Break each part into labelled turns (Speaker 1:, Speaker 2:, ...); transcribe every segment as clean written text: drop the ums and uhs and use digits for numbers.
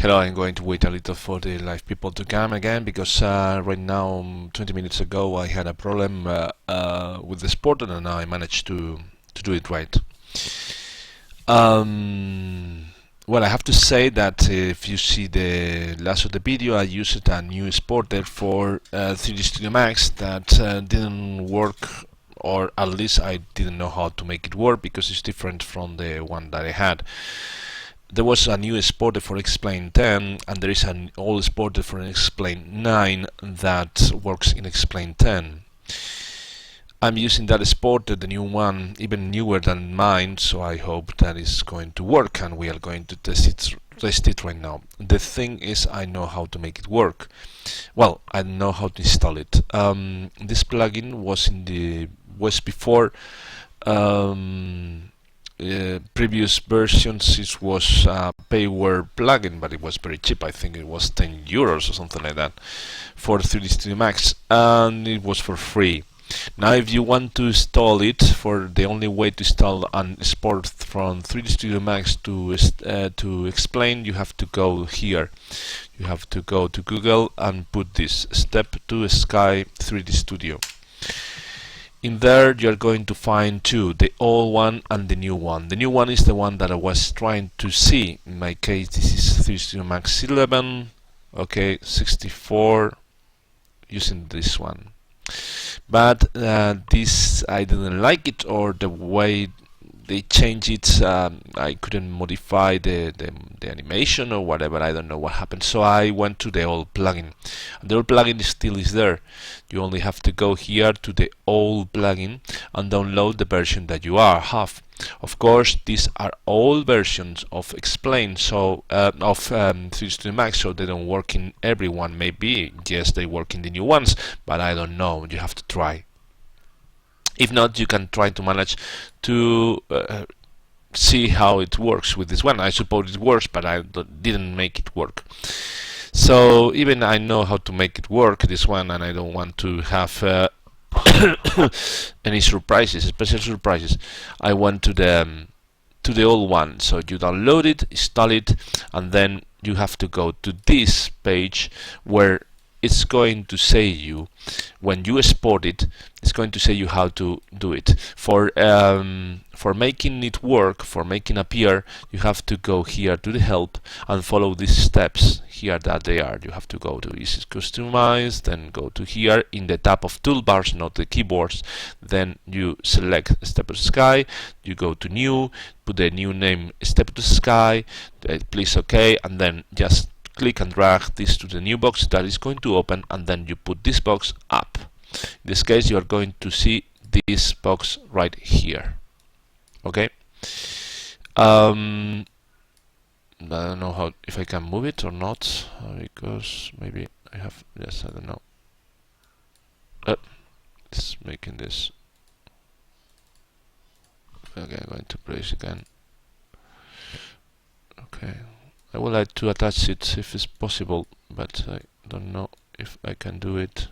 Speaker 1: Hello, I'm going to wait a little for the live people to come again because right now, 20 minutes ago, I had a problem with the sport and now I managed to do it right. Well, I have to say that if you see the last of the video, I used a new exporter for 3D Studio Max that didn't work, or at least I didn't know how to make it work because it's different from the one that I had. There was a new exporter for Explain 10 and there is an old exporter for Explain 9 that works in Explain 10. I'm using that exporter, the new one, even newer than mine, so I hope that is going to work and we are going to test it right now. The thing is, I know how to make it work. Well, I know how to install it. This plugin was before previous versions. It was a payware plugin, but it was very cheap. I think it was 10 euros or something like that for 3D Studio Max, and it was for free. Now if you want to install it, for the only way to install and export from 3D Studio Max to Explain, you have to go here. You have to go to Google and put this Step2Sky 3D Studio. In there you're going to find two, the old one and the new one. The new one is the one that I was trying to see. In my case this is 3D Studio Max 11, okay, 64, using this one. But this, I didn't like it, or the way they changed it. I couldn't modify the animation or whatever. I don't know what happened, so I went to the old plugin. And the old plugin still is there. You only have to go here to the old plugin and download the version that you have. Of course, these are all versions of Explain, so of 3D Studio Max, so they don't work in everyone. Maybe yes, they work in the new ones, but I don't know. You have to try. If not, you can try to manage to see how it works with this one. I suppose it works, but I didn't make it work. So even I know how to make it work, this one, and I don't want to have any surprises, special surprises. I went to the old one. So you download it, install it, and then you have to go to this page where it's going to say you, when you export it, it's going to say you how to do it. For making it work, for making appear, you have to go here to the help and follow these steps here that they are. You have to go to Easy Customize, then go to here in the tab of toolbars, not the keyboards. Then you select Step2Sky, you go to new, put the new name Step2Sky, please OK, and then just click and drag this to the new box that is going to open, and then you put this box up. In this case, you are going to see this box right here. Okay. I don't know how, if I can move it or not, because maybe I have, yes, I don't know. It's making this. Okay, I'm going to press again. Okay. I would like to attach it if it's possible, but I don't know if I can do it.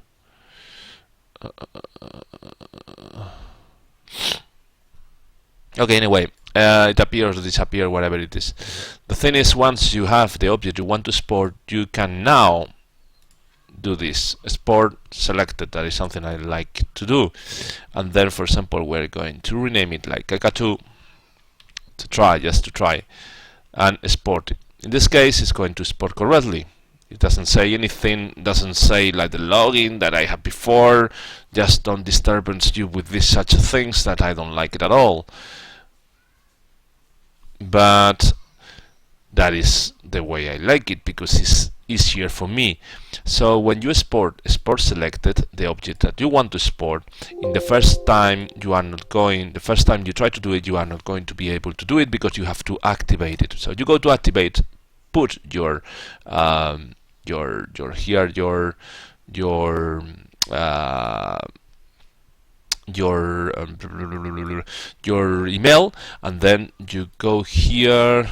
Speaker 1: Okay, anyway, it appears or disappears, whatever it is. The thing is, once you have the object you want to export, you can now do this. Export selected, that is something I like to do. And then, for example, we're going to rename it like Kaka2 to try, just to try, and export it. In this case, it's going to export correctly. It doesn't say anything, doesn't say like the login that I had before. Just don't disturb you with these such things that I don't like it at all. But that is the way I like it, because it's easier for me. So when you export selected the object that you want to export. In the first time you are not going, the first time you try to do it, you are not going to be able to do it because you have to activate it. So you go to activate, put your email, and then you go here.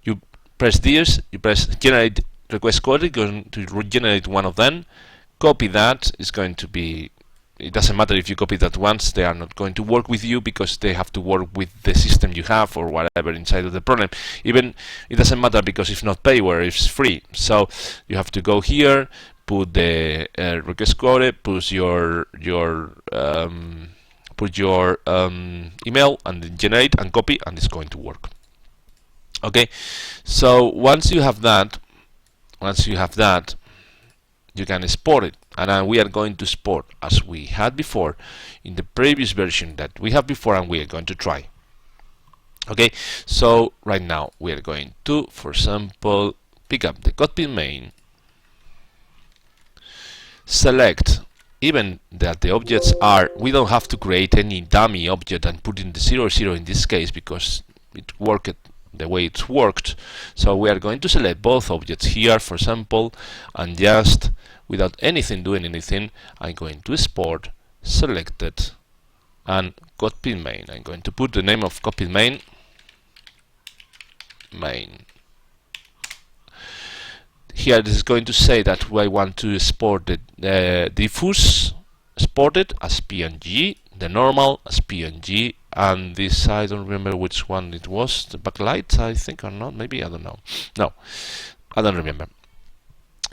Speaker 1: You press this, you press generate request code, you're going to generate one of them. Copy that, it's going to be it doesn't matter if you copy that once, they are not going to work with you because they have to work with the system you have or whatever inside of the program. Even it doesn't matter because it's not payware, it's free. So you have to go here, put the request code, put your email, and then generate and copy, and it's going to work. Okay, so once you have that, you can export it, and we are going to export as we had before in the previous version that we have before, and we are going to try. Okay, so right now we are going to, for example, pick up the cockpit main, select, even that the objects are, we don't have to create any dummy object and put in the 00 in this case because it worked the way it's worked. So we are going to select both objects here, for example, and just without doing anything, I'm going to export, selected, and cockpit main. I'm going to put the name of cockpit main. Here this is going to say that I want to export the diffuse, exported as PNG, the normal as PNG, and this, I don't remember which one it was, the backlight, I think, or not, maybe, I don't know. No, I don't remember.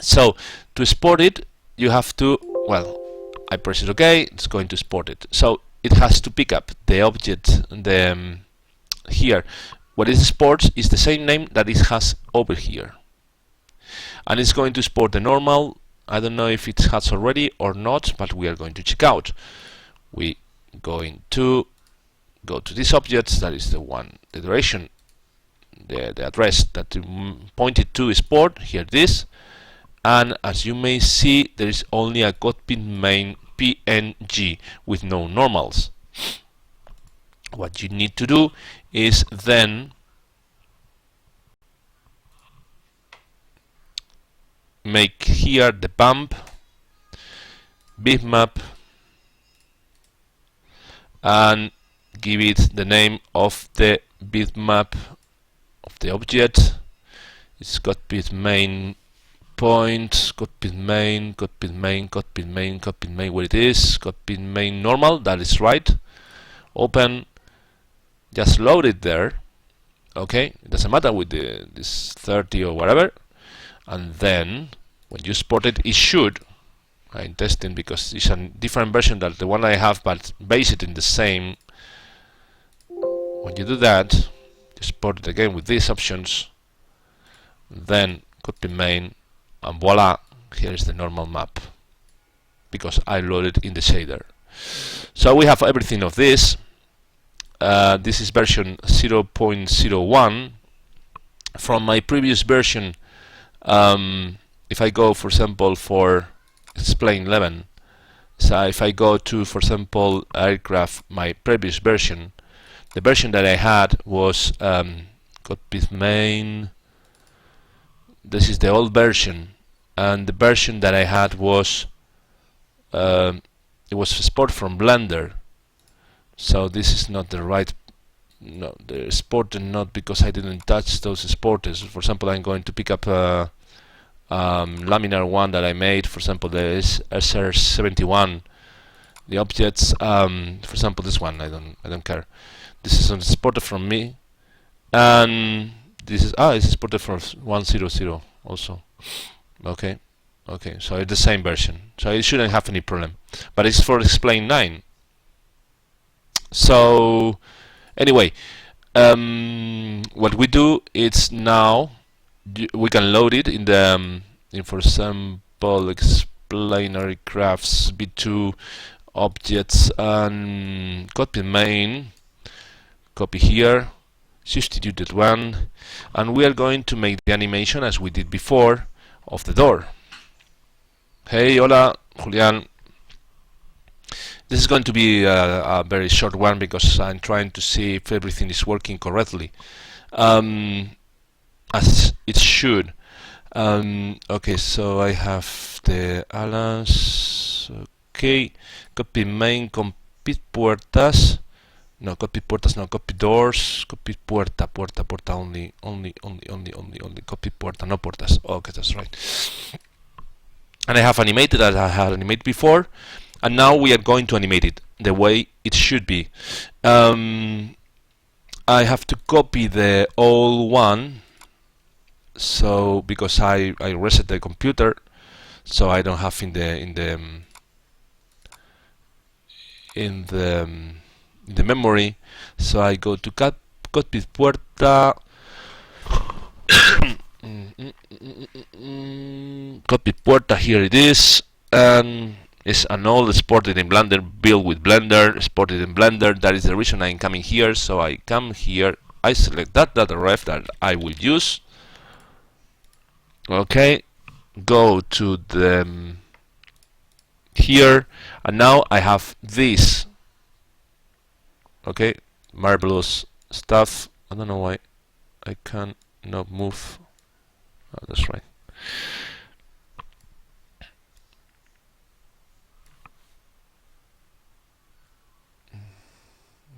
Speaker 1: So to export it, you have to, well, I press it OK, it's going to export it. So it has to pick up the object, here. What it exports is the same name that it has over here. And it's going to export the normal. I don't know if it has already or not, but we are going to check out. We going to go to this object, that is the one, the direction, the address that pointed to export, here it is. And as you may see, there is only a cockpit main PNG with no normals. What you need to do is then make here the bump, bitmap, and give it the name of the bitmap of the object. It's cockpit main point, cockpit main, cockpit main, cockpit main, cockpit main, where it is, cockpit main normal, that is right. Open, just load it there. Okay, it doesn't matter with this 30 or whatever. And then when you export it, it should, I'm testing because it's a different version than the one I have, but base it in the same. When you do that, export it again with these options, then cockpit main, and voila, here is the normal map because I loaded in the shader. So we have everything of this. This is version 0.01. From my previous version, if I go, for example, for explain 11, so if I go to, for example, aircraft, my previous version, the version that I had was cockpit main. This is the old version, and the version that I had was it was export from Blender. So this is not the right, no, the exported not because I didn't touch those exporters. For example, I'm going to pick up a laminar one that I made. For example, the SR71. The objects, for example, this one. I don't care. This is an exporter from me, and this is it's exported from 100 also. Okay, so it's the same version, so it shouldn't have any problem. But it's for explain 9. So anyway, what we do is now we can load it in the for example, explainer crafts b2 objects and cockpit main. Copy here, substituted one, and we are going to make the animation as we did before of the door. Hey, hola, Julian. This is going to be a very short one because I'm trying to see if everything is working correctly, as it should. Okay, so I have the alas. Okay, copy main, compit puertas. No, copy puertas, no, copy doors, copy puerta, only, copy puerta, no puertas. Okay, that's right. And I have animated as I had animated before. and now we are going to animate it the way it should be. I have to copy the old one, so because I reset the computer, so I don't have in the memory. So I go to copy puerta, copy puerta. Here it is, and it's an old exported in Blender, built with Blender, exported in Blender. That is the reason I'm coming here. So I come here, I select that ref that I will use. Okay, go to the here, and now I have this. Okay, marvelous stuff. I don't know why I can not move. Oh, that's right.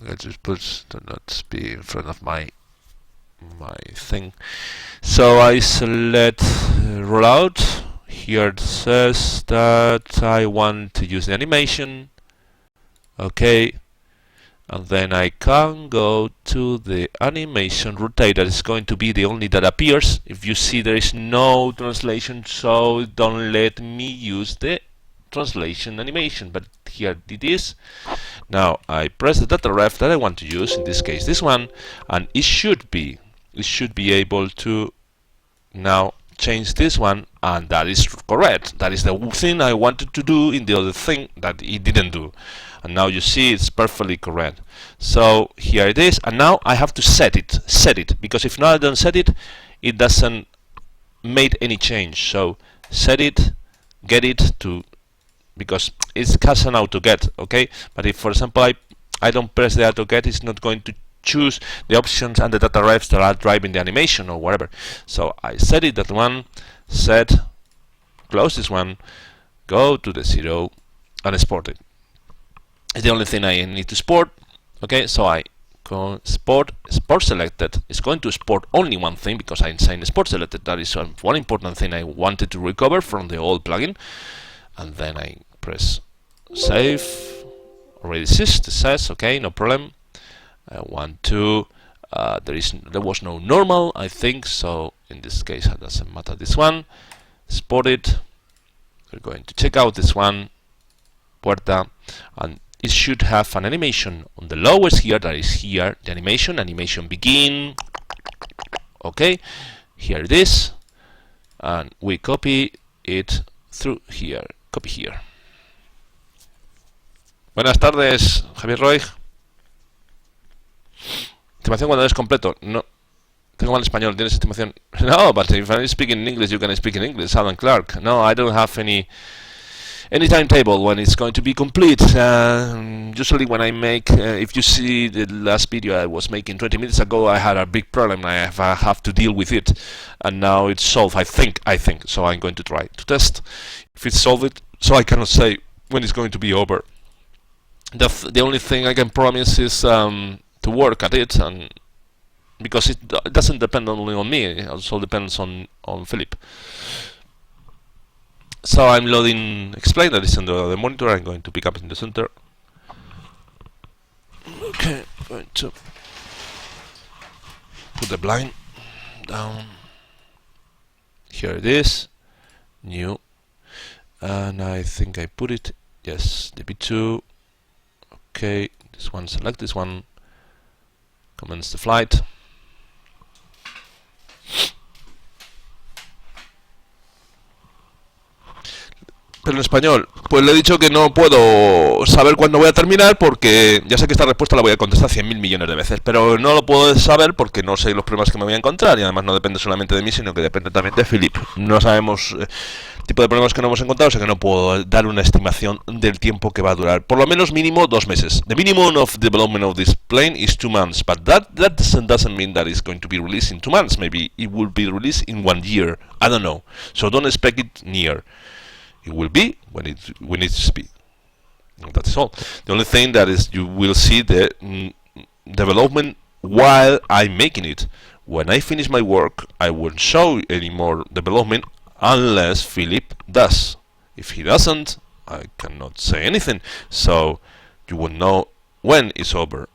Speaker 1: Let's just put the not be in front of my thing. So I select rollout. Here it says that I want to use the animation. Okay, and then I can go to the animation rotate. That is going to be the only that appears. If you see, there is no translation, so don't let me use the translation animation, but here it is. Now I press the data ref that I want to use, in this case this one, and it should be able to now change this one, and that is correct. That is the thing I wanted to do in the other thing that it didn't do, and now you see it's perfectly correct. So here it is, and now I have to set it, because if not I don't set it, it doesn't make any change. So set it, get it to, because it has an auto get, okay? But if, for example, I don't press the auto get, it's not going to choose the options and the data refs that are driving the animation or whatever. So I set it that one, set, close this one, go to the 0, and export it. It's the only thing I need to export. Okay, so I go export selected. It's going to export only one thing because I assigned export selected. That is one important thing I wanted to recover from the old plugin. And then I press save. Already says okay, no problem. I want to there was no normal, I think, so in this case it doesn't matter. This one, export it. We're going to check out this one, puerta, and it should have an animation on the lowest here. That is here, the animation begin. Okay, here it is, and we copy it through here. Copy here. Buenas tardes, Javier Roy. Estimación cuando es completo. No, tengo mal español. ¿Tienes estimación? No, but if I speak in English, you can speak in English. Alan Clark. No, I don't have any timetable when it's going to be complete. Usually when I make, if you see the last video I was making 20 minutes ago, I had a big problem. I have to deal with it, and now it's solved. I think. So I'm going to try to test if it's solved. So I cannot say when it's going to be over. The only thing I can promise is to work at it, and because it doesn't depend only on me, it also depends on Philip. So I'm loading explain that is under the monitor. I'm going to pick up in the center. Okay, going to put the blind down. Here it is, new, and I think I put it, yes, DB2. Okay, this one, select this one, commence the flight. Pero en español, pues le he dicho que no puedo saber cuándo voy a terminar, porque ya sé que esta respuesta la voy a contestar 100.000 millones de veces, pero no lo puedo saber porque no sé los problemas que me voy a encontrar, y además no depende solamente de mí, sino que depende también de Philip. No sabemos el tipo de problemas que no hemos encontrado, o sea que no puedo dar una estimación del tiempo que va a durar. Por lo menos mínimo 2 meses. The minimum of development of this plane is 2 months, but that doesn't mean that it's going to be released in 2 months. Maybe it will be released in 1 year. I don't know. So don't expect it near. It will be when it needs to be. That's all. The only thing that is you will see the development while I'm making it. When I finish my work, I won't show any more development unless Philip does. If he doesn't, I cannot say anything, so you will know when it's over.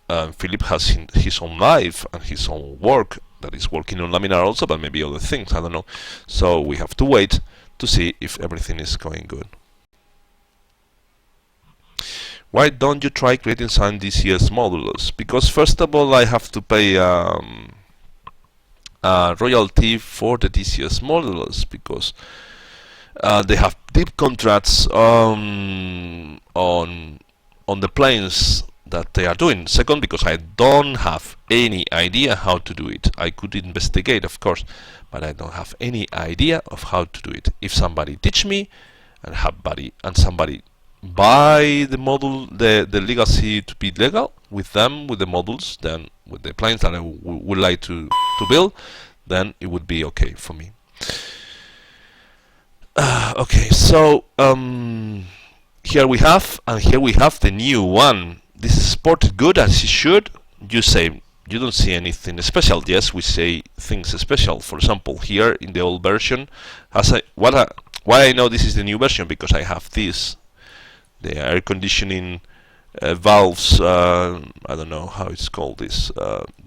Speaker 1: Philip has his own life and his own work that is working on laminar also, but maybe other things, I don't know. So we have to wait to see if everything is going good. Why don't you try creating some DCS modules? Because first of all, I have to pay royalty for the DCS modules, because they have deep contracts on the planes that they are doing. Second, because I don't have any idea how to do it. I could investigate, of course, but I don't have any idea of how to do it. If somebody teach me and somebody buy the model, the legacy to be legal with them, with the models, then with the planes that I would like to build, then it would be okay for me. Okay, so here we have the new one. This is supported good as it should. You say you don't see anything special. Yes, we say things special. For example, here in the old version, why I know this is the new version, because I have this, the air conditioning valves. I don't know how it's called. This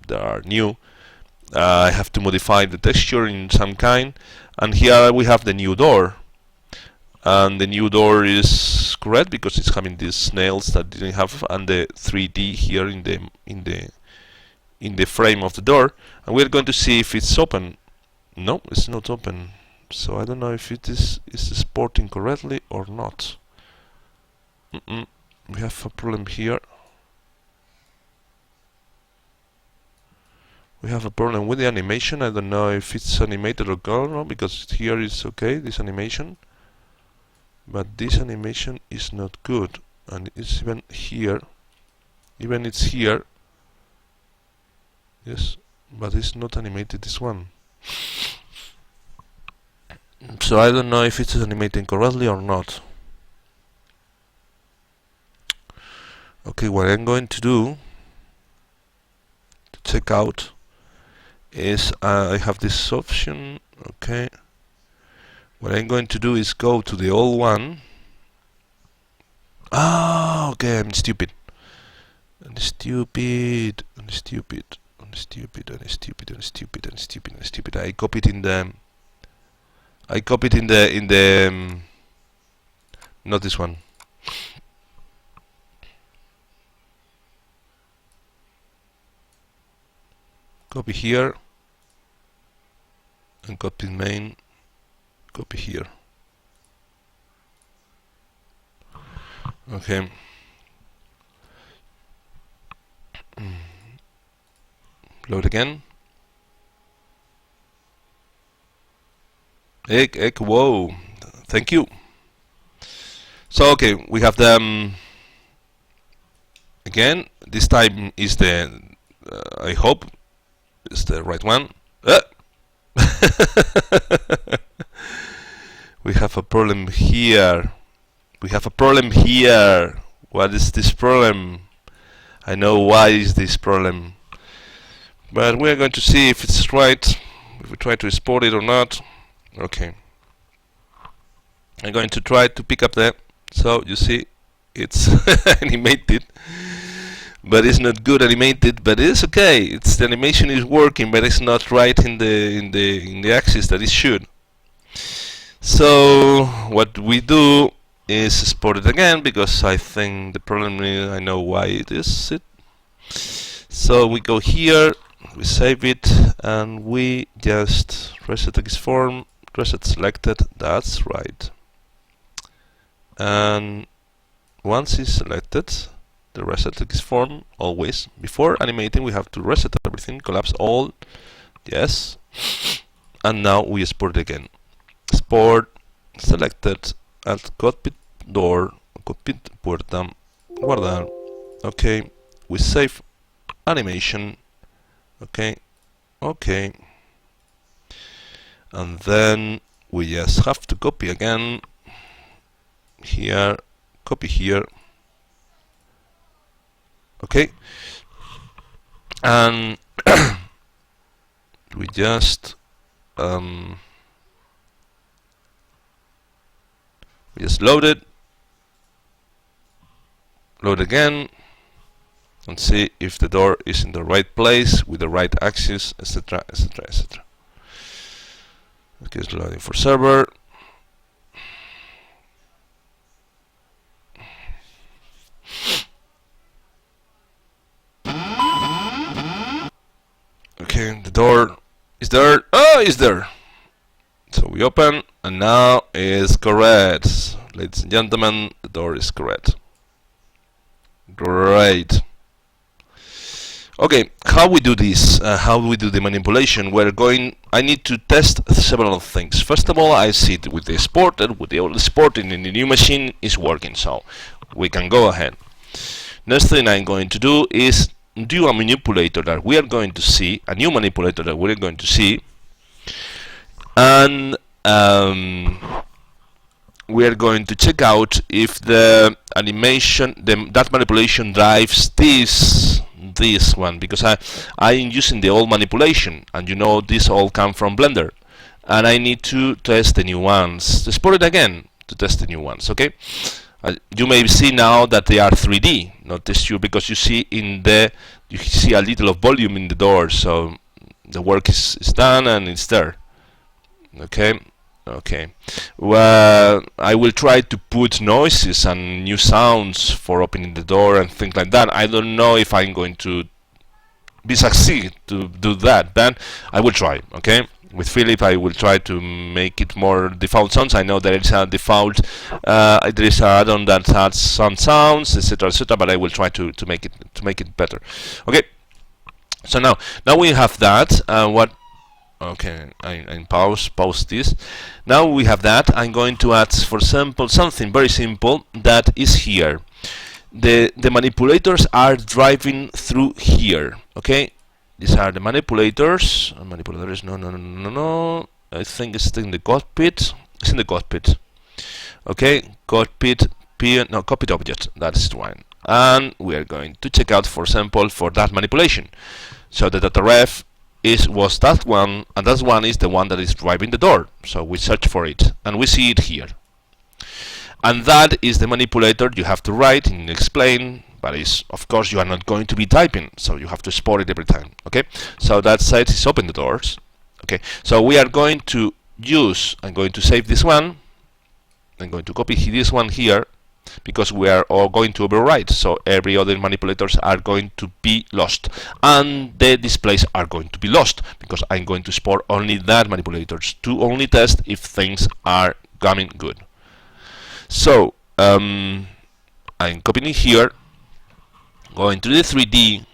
Speaker 1: they are new. I have to modify the texture in some kind, and here we have the new door. And the new door is correct because it's having these nails that didn't have, and the 3D here in the frame of the door. And we're going to see if it's open. No, it's not open. So I don't know if it is exporting correctly or not. We have a problem here. We have a problem with the animation. I don't know if it's animated or not, because here it's okay, this animation. But this animation is not good, and it's even here. Even it's here. Yes, but it's not animated, this one. So I don't know if it's animating correctly or not. Okay, what I'm going to do to check out is I have this option. Okay. What I'm going to do is go to the old one. Ah, okay, I'm stupid. I'm stupid. I'm stupid. I'm stupid. I'm stupid. I'm stupid. I'm stupid. I'm stupid. I copied in the. Not this one. Copy here. And copy main. Copy here. Okay. Load again. Egg, whoa. Thank you. So okay, we have them again. This time is the I hope it's the right one. We have a problem here. We have a problem here. What is this problem? I know why is this problem. But we are going to see if it's right, if we try to export it or not. Okay. I'm going to try to pick up that. So you see, it's animated, but it's not good animated. But it's okay. It's the animation is working, but it's not right in the axis that it should. So what we do is export it again, because I think the problem is, I know why it is it. So we go here, we save it, and we just reset this form, reset selected. That's right. And once it's selected, the reset this form, always before animating we have to reset everything, collapse all, yes, and now we export it again. Export selected at cockpit door, cockpit puerta, guardar. Okay, we save animation. Okay, okay, and then we just have to copy again. Here, copy here. Okay, and we just load it. load again, and see if the door is in the right place with the right axis, etc, etc, etc. Okay, it's loading for server. Okay, the door is there. Oh, it's there. So we open, and now it's correct. Ladies and gentlemen, the door is correct. Great. Okay, how we do this? How we do the manipulation? I need to test several things. First of all, I see it with the exporter, with the old exporting in the new machine is working, so we can go ahead. Next thing I'm going to do is do a manipulator that we are going to see, a new manipulator that we're going to see, and we are going to check out if the animation, that manipulation drives this one, because I am using the old manipulation, and you know this all come from Blender, and I need to test the new ones. Export it again to test the new ones. Okay, you may see now that they are 3D, not texture, because you see you see a little of volume in the door, so the work is done and it's there. Okay, well, I will try to put noises and new sounds for opening the door and things like that. I don't know if I'm going to succeed to do that, but I will try. Okay, with Philip I will try to make it more default sounds. I know there is a default, there is an add-on that adds some sounds, etc, etc, but I will try to make it better. Okay, so now we have that. Okay, I pause this. Now we have that. I'm going to add, for example, something very simple that is here. The manipulators are driving through here. Okay, these are the manipulators. Manipulators. No. I think it's in the cockpit. It's in the cockpit. Okay, cockpit. Cockpit object. That's the one. And we are going to check out, for example, for that manipulation. So the data ref was that one, and that one is the one that is driving the door. So we search for it, and we see it here. And that is the manipulator you have to write and explain, but of course you are not going to be typing, so you have to export it every time. Okay, so that site is open the doors. Okay, so we are going to I'm going to save this one. I'm going to copy this one here, because we are all going to overwrite, so every other manipulators are going to be lost, and the displays are going to be lost, because I'm going to export only that manipulators to only test if things are coming good. So I'm copying it here, going to the 3D,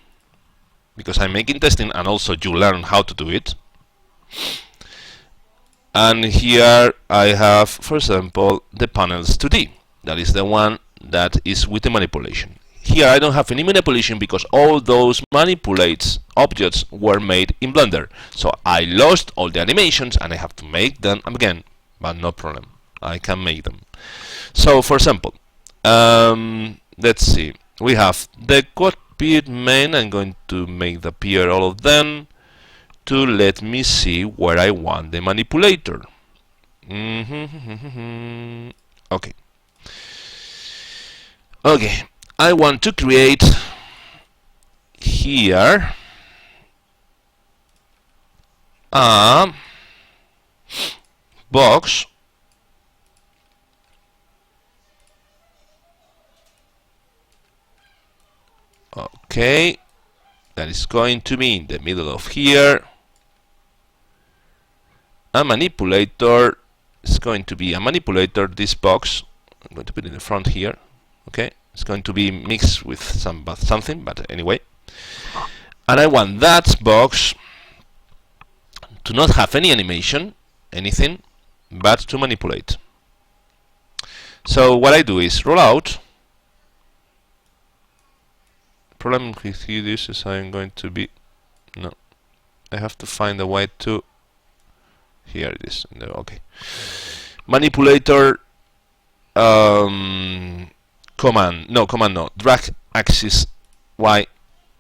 Speaker 1: because I'm making testing, and also you learn how to do it. And here I have, for example, the panels 2D. That is the one that is with the manipulation. Here I don't have any manipulation because all those manipulates objects were made in Blender. So I lost all the animations and I have to make them again, but no problem. I can make them. So for example, let's see. We have the cockpit main. I'm going to make the appear all of them to let me see where I want the manipulator. Okay. Okay, I want to create here a box okay, that is going to be in the middle of here. A manipulator is going to be a manipulator, this box. I'm going to put it in the front here. Okay, it's going to be mixed with something, but anyway. And I want that box to not have any animation, anything, but to manipulate. So what I do is roll out. Problem with this is I'm going to be I have to find a way to. Here it is. Okay, manipulator. Command no, drag axis Y.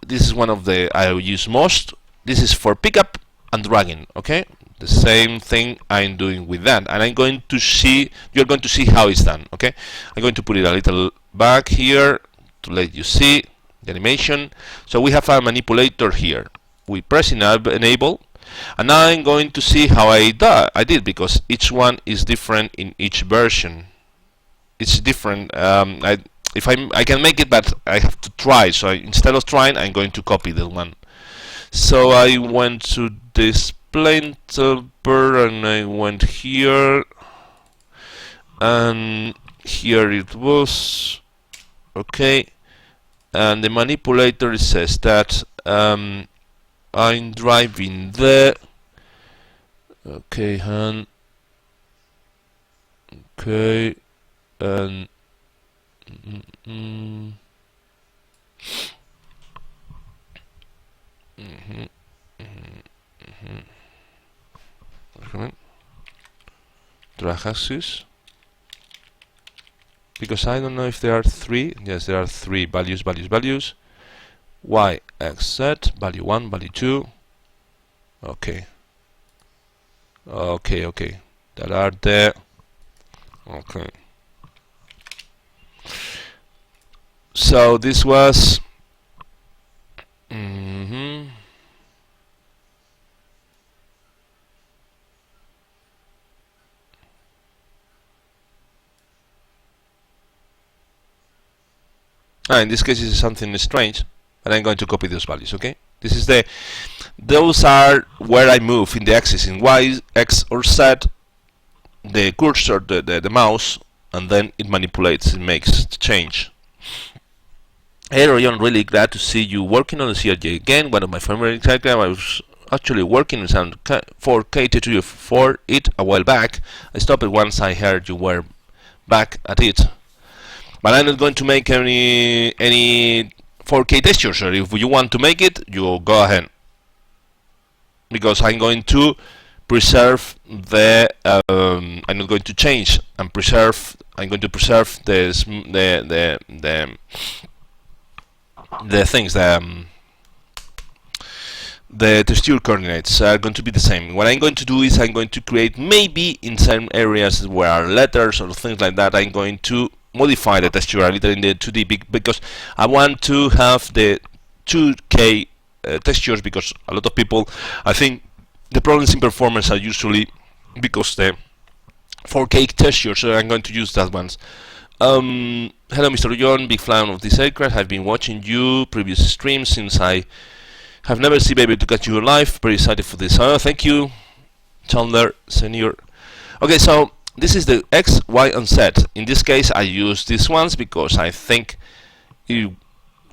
Speaker 1: This is one of the I use most. This is for pickup and dragging. Okay, the same thing I'm doing with that, and I'm going to see. You're going to see how it's done. Okay, I'm going to put it a little back here to let you see the animation. So we have a manipulator here. We press enable, and now I'm going to see how I did, because each one is different in each version. It's different. I can make it, but I have to try. So instead of trying, I'm going to copy the one. So I went to this plane tupper, and I went here, and here it was. Okay, and the manipulator says that I'm driving there. Okay, and okay, and drag axis, because I don't know if there are three. Yes, there are three values, y, x, z, value 1, value 2. Okay, that are there. Okay, so this was in this case this is something strange, but I'm going to copy those values. Okay, this is those are where I move in the axis, in y, x, or z, the cursor, the mouse, and then it manipulates, it makes the change. Hey Roy, I'm really glad to see you working on the CRJ again. One of my favorite I was actually working on some 4K for it a while back. I stopped it once I heard you were back at it. But I'm not going to make any 4K textures. So if you want to make it, you go ahead, because I'm going to preserve the I'm not going to change and preserve. I'm going to preserve the things, the texture coordinates are going to be the same. What I'm going to do is I'm going to create, maybe in some areas where are letters or things like that, I'm going to modify the texture a little in the 2D, because I want to have the 2K textures, because a lot of people, I think the problems in performance are usually because the 4K textures, so I'm going to use that ones. Hello Mr. John, big fan of this aircraft. I've been watching you previous streams since I have never been able to catch you live. Very excited for this. Thank you, Chandler Senior. Okay, so this is the X, Y, and Z. In this case, I use these ones because I think it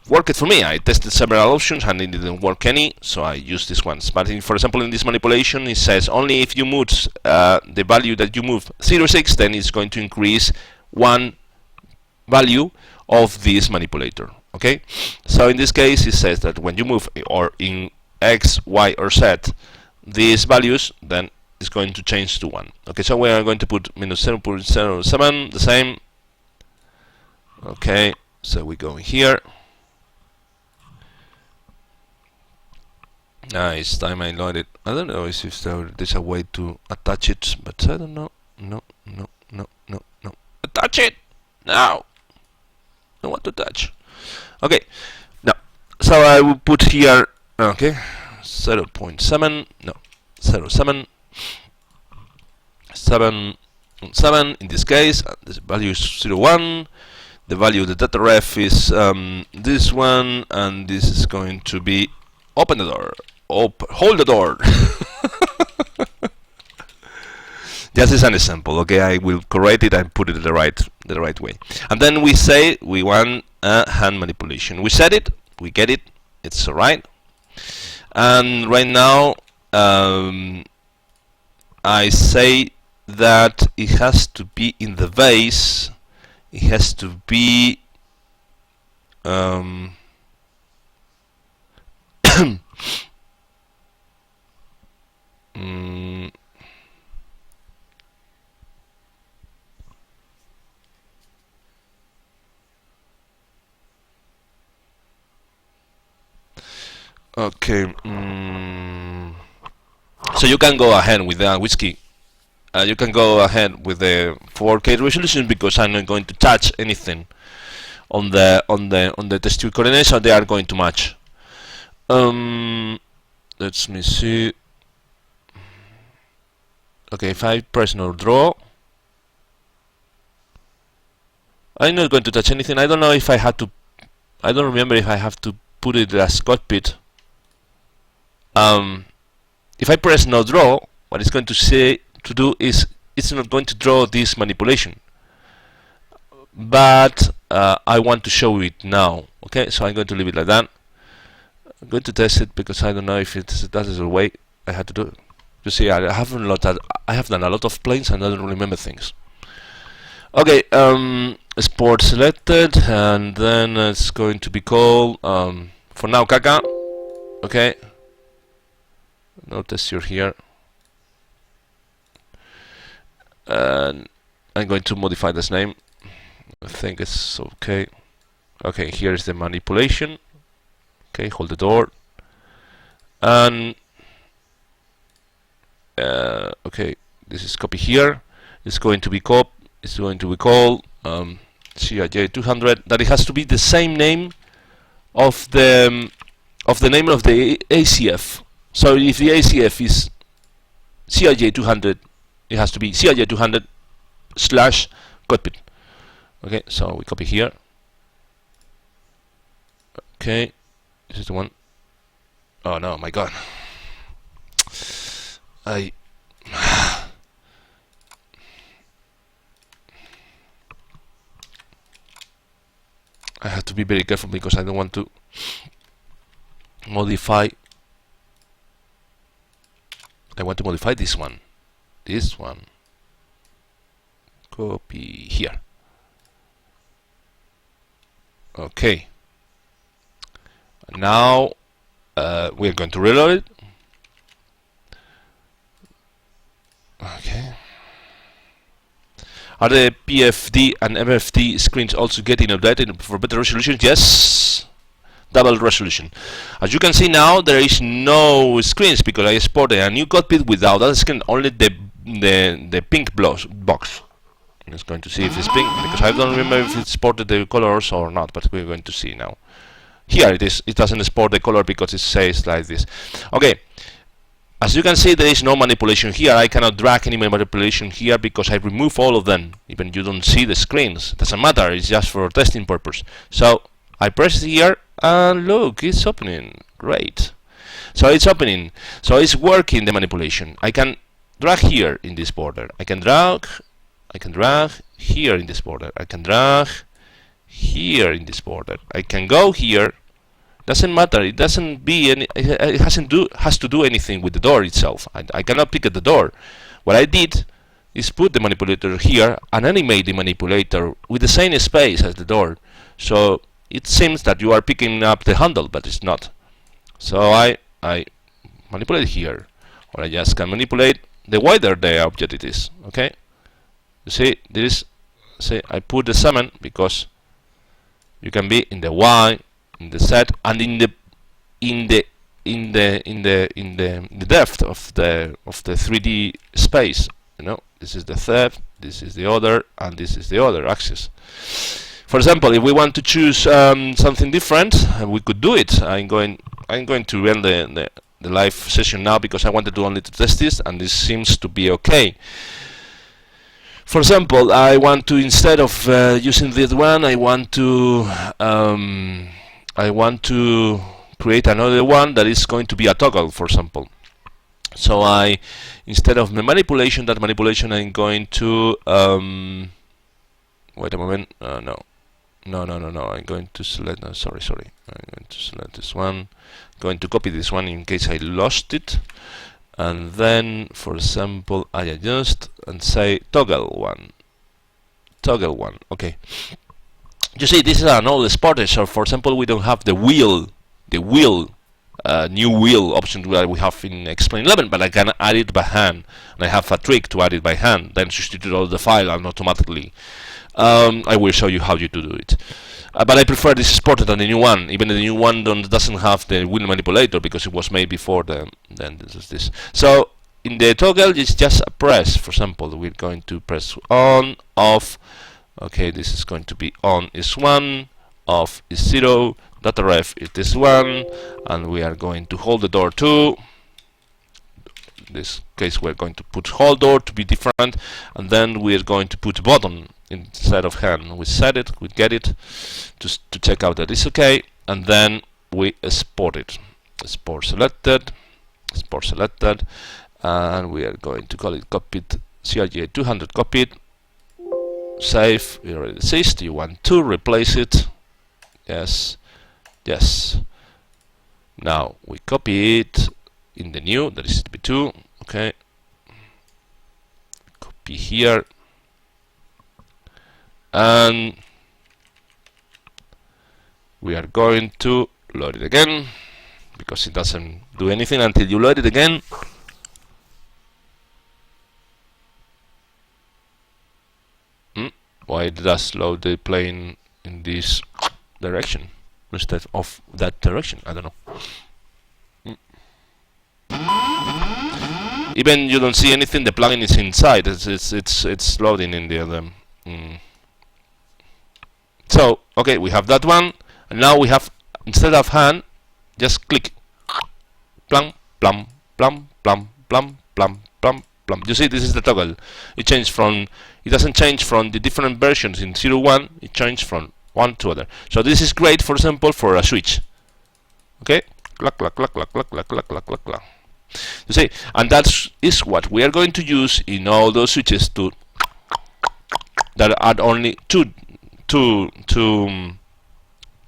Speaker 1: worked for me. I tested several options and it didn't work any, so I use these ones. But for example, in this manipulation, it says only if you move the value that you move 0.6, then it's going to increase one value of this manipulator. Okay, so in this case it says that when you move or in X, Y, or Z these values, then it's going to change to 1. Okay, so we are going to put -0.07, the same. Okay, so we go here. It's time I load it. I don't know if there's a way to attach it, but I don't know. No. Attach it now. I want to touch. Okay, now, so I will put here, okay, 0.7, no, 0.7, 7 in this case, the value is 0.1, the value of the data ref is this one, and this is going to be open the door, hold the door. Just as an example, okay, I will correct it and put it the right way. And then we say we want a hand manipulation. We set it, we get it, it's alright. And right now, I say that it has to be in the base. It has to be okay. So you can go ahead with the whiskey. You can go ahead with the 4K resolution because I'm not going to touch anything on the test coordinates, so they are going to match. Let me see. Okay, if I press no draw, I'm not going to touch anything. I don't know if I had to. I don't remember if I have to put it as cockpit. If I press no draw, what it's going to say to do is it's not going to draw this manipulation. But I want to show it now. Okay, so I'm going to leave it like that. I'm going to test it because I don't know if that is the way I had to do it. You see, I have done a lot of planes and I don't remember things. Okay, sport selected, and then it's going to be called for now Kaka. Okay, no texture here, and I'm going to modify this name. I think it's okay. Okay, here is the manipulation. Okay, hold the door, and okay, this is copy here. It's going to be called CRJ200. That it has to be the same name of the name of the ACF. So if the ACF is CRJ200, it has to be CRJ200 / cockpit. Okay, so we copy here. Okay, this is the one. Oh no, my God. I have to be very careful because I don't want to modify. I want to modify this one. This one. Copy here. Okay. Now we're going to reload it. Okay. Are the PFD and MFD screens also getting updated for better resolution? Yes. Double resolution. As you can see now, there is no screens because I exported a new cockpit without that screen, only the pink box. I'm just going to see if it's pink because I don't remember if it exported the colors or not, but we're going to see now. Here it is. It doesn't export the color because it says like this. Okay. As you can see, there is no manipulation here. I cannot drag any manipulation here because I remove all of them. Even you don't see the screens. It doesn't matter. It's just for testing purpose. So I press here and look, it's opening. Great. So it's opening. So it's working the manipulation. I can drag here in this border. I can drag here in this border. I can drag here in this border. I can go here. Doesn't matter. It doesn't be any. It has to do anything with the door itself. I cannot pick at the door. What I did is put the manipulator here and animate the manipulator with the same space as the door. So it seems that you are picking up the handle, but it's not. So I manipulate here, or I just can manipulate the wider the object it is. Okay. You see, this. Say I put the 7 because you can be in the Y, in the Z, and in the depth of the 3D space. You know, this is the third, this is the other, and this is the other axis. For example, if we want to choose something different, we could do it. I'm going to end the live session now because I wanted to only to test this, and this seems to be okay. For example, I want to, instead of using this one, I want to create another one that is going to be a toggle, for example. So instead of the manipulation, I'm going to wait a moment. No. I'm going to select. No, sorry. I'm going to select this one. Going to copy this one in case I lost it. And then, for example, I adjust and say toggle one. Okay. You see, this is an old exporter. So, for example, we don't have the new wheel option that we have in Explain 11, but I can add it by hand, and I have a trick to add it by hand. Then substitute all the file and automatically. I will show you how you do it. But I prefer this exporter than the new one. Even the new one doesn't have the wheel manipulator because it was made before then this is this. So in the toggle, it's just a press. For example, we're going to press on, off. Okay, this is going to be on is 1, off is 0, data ref is this one, and we are going to hold the door too. In this case we're going to put hold door to be different, and then we're going to put button instead of hand. We set it, we get it to check out that it's okay, and then we export it. Export selected, and we are going to call it copied CRJ200 copied. Save. We already exist. You want to replace it? Yes, yes. Now we copy it in the new, that is Step2. Okay. Copy here, and we are going to load it again, because it doesn't do anything until you load it again. Why does load the plane in this direction instead of that direction? I don't know. Even you don't see anything. The plugin is inside. It's loading in the other. So okay, we have that one, and now we have, instead of hand, just click. Plum, plum, plum, plum, plum, plum, plum, plum. You see, this is the toggle. It changed from. It doesn't change from the different versions in 0.1. It changed from one to other. So this is great, for example, for a switch. Okay, clack, clack, clack, clack, clack, clack, clack, clack, clack, clack. You see, and that is what we are going to use in all those switches that add only two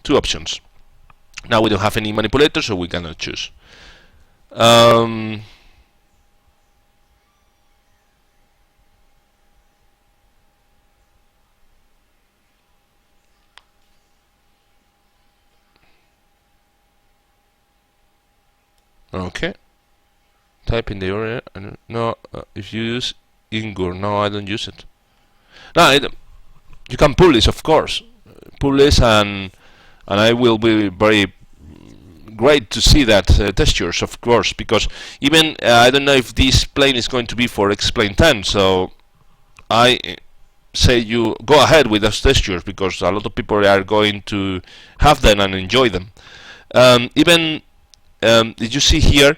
Speaker 1: options. Now we don't have any manipulator, so we cannot choose. Okay. Type in the area. No, if you use Ingur, no, I don't use it. No, you can pull this, of course. Pull this, and I will be very great to see that textures, of course, because even I don't know if this plane is going to be for X-Plane 10, so I say you go ahead with those textures, because a lot of people are going to have them and enjoy them. Even did you see here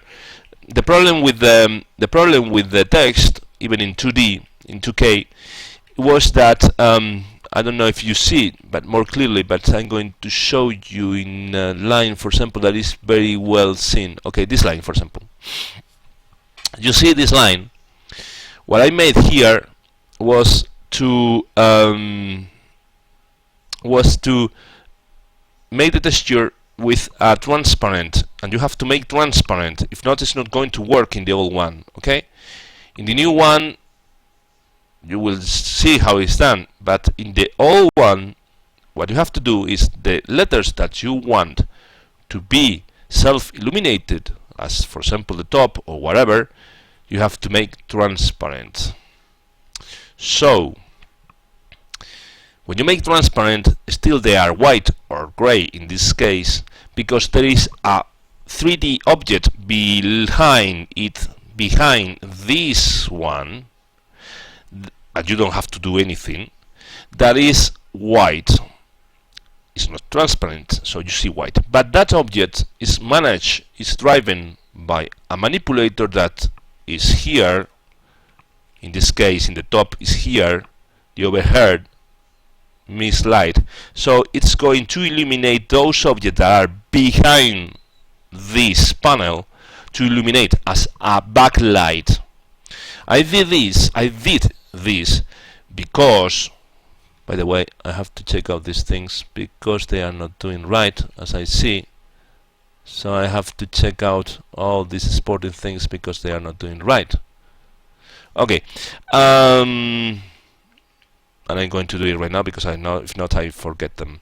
Speaker 1: the problem with the text, even in 2D, in 2K, was that I don't know if you see it, but more clearly, but I'm going to show you in a line, for example, that is very well seen. Okay, this line, for example. You see this line? What I made here was to make the texture with a transparent, and you have to make transparent. If not, it's not going to work in the old one. Okay, in the new one you will see how it's done, but in the old one what you have to do is the letters that you want to be self-illuminated, as for example the top or whatever, you have to make transparent. So when you make transparent, still they are white or gray in this case, because there is a 3D object behind it, behind this one, and you don't have to do anything, that is white. It's not transparent, so you see white. But that object is managed, is driven by a manipulator that is here. In this case, in the top is here, the overhead mislight. So it's going to illuminate those objects that are behind this panel, to illuminate as a backlight. I did this because, by the way, I have to check out these things because they are not doing right, as I see. So I have to check out all these sporting things because they are not doing right. Okay, and I'm going to do it right now because I know, if not, I forget them.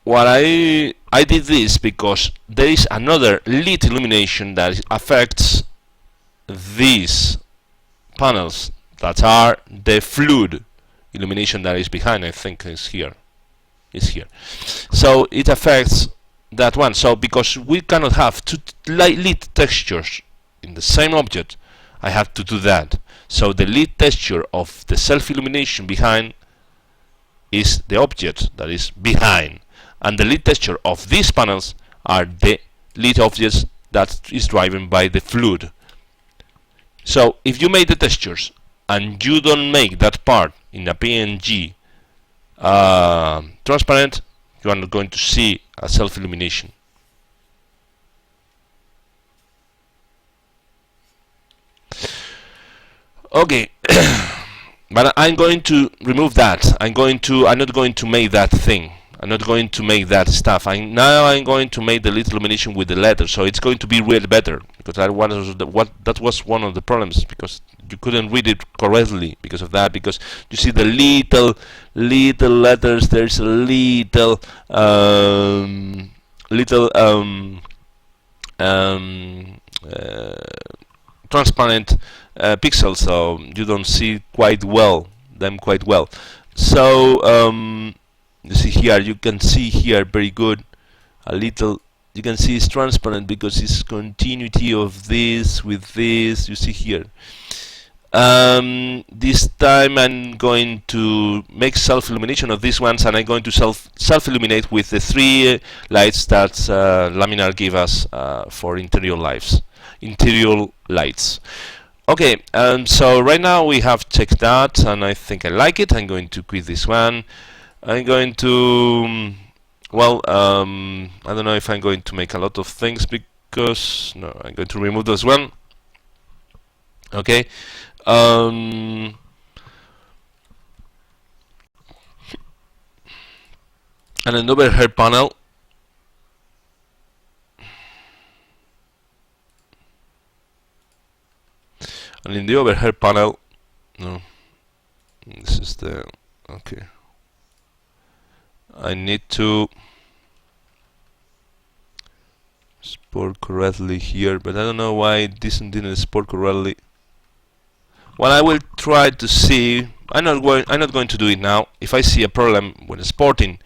Speaker 1: What I did this because there is another lit illumination that affects these panels, that are the fluid illumination that is behind. I think is here. So it affects that one. So because we cannot have two lit textures in the same object, I have to do that. So the lit texture of the self-illumination behind is the object that is behind, and the lead texture of these panels are the lead objects that is driven by the fluid. So if you make the textures and you don't make that part in a PNG transparent, you are not going to see a self-illumination. Okay, but I'm going to remove that. I'm not going to make that thing. I'm not going to make that stuff. Now I'm going to make the lead illumination with the letters, so it's going to be read better, because that was one of the problems, because you couldn't read it correctly because of that. Because you see the little letters. There's a little transparent pixels, so you don't see them quite well. So you see here, you can see here very good. You can see it's transparent because it's continuity of this with this. You see here. This time I'm going to make self-illumination of these ones, and I'm going to self-illuminate with the 3 lights that Laminar gave us for interior lights. Okay, so right now we have checked that, and I think I like it. I'm going to quit this one. I'm going to, well, I don't know if I'm going to make a lot of things, because no, I'm going to remove this one. Okay. And an overhead panel. And in the overhead panel, no, this is the, okay, I need to export correctly here, but I don't know why this didn't export correctly. Well, I will try to see. I'm not going to do it now. If I see a problem when exporting,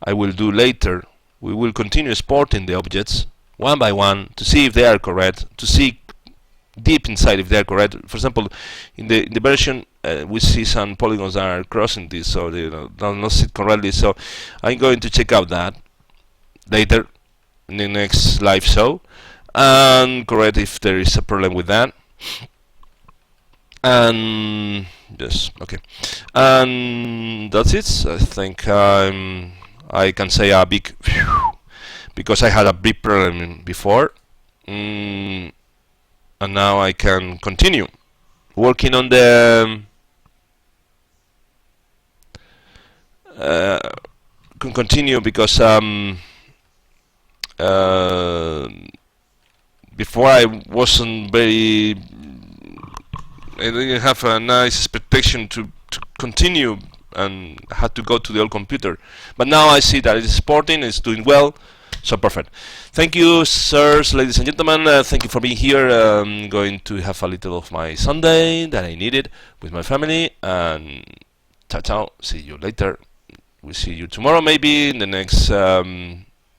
Speaker 1: I will do later. We will continue exporting the objects one by one to see if they are correct, to see deep inside if they are correct. For example, in the version we see some polygons that are crossing this, so they don't sit correctly. So I'm going to check out that later in the next live show and correct if there is a problem with that. And yes, okay, and that's it. I think I can say a big phew, because I had a big problem before, and now I can continue working on the because before I wasn't very, I didn't have a nice expectation to continue, and had to go to the old computer. But now I see that it's exporting, it's doing well, so perfect. Thank you, sirs, ladies and gentlemen. Thank you for being here. I'm going to have a little of my Sunday that I needed with my family, and ciao ciao. See you later. We'll see you tomorrow, maybe in the next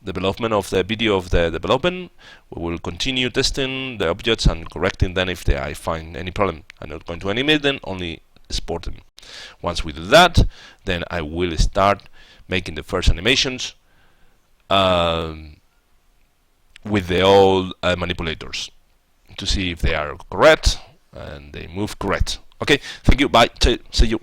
Speaker 1: development of the video of the development. We will continue testing the objects and correcting them if I find any problem. I'm not going to animate them, only export them. Once we do that, then I will start making the first animations with the old manipulators to see if they are correct and they move correct. Okay, thank you, bye, see you.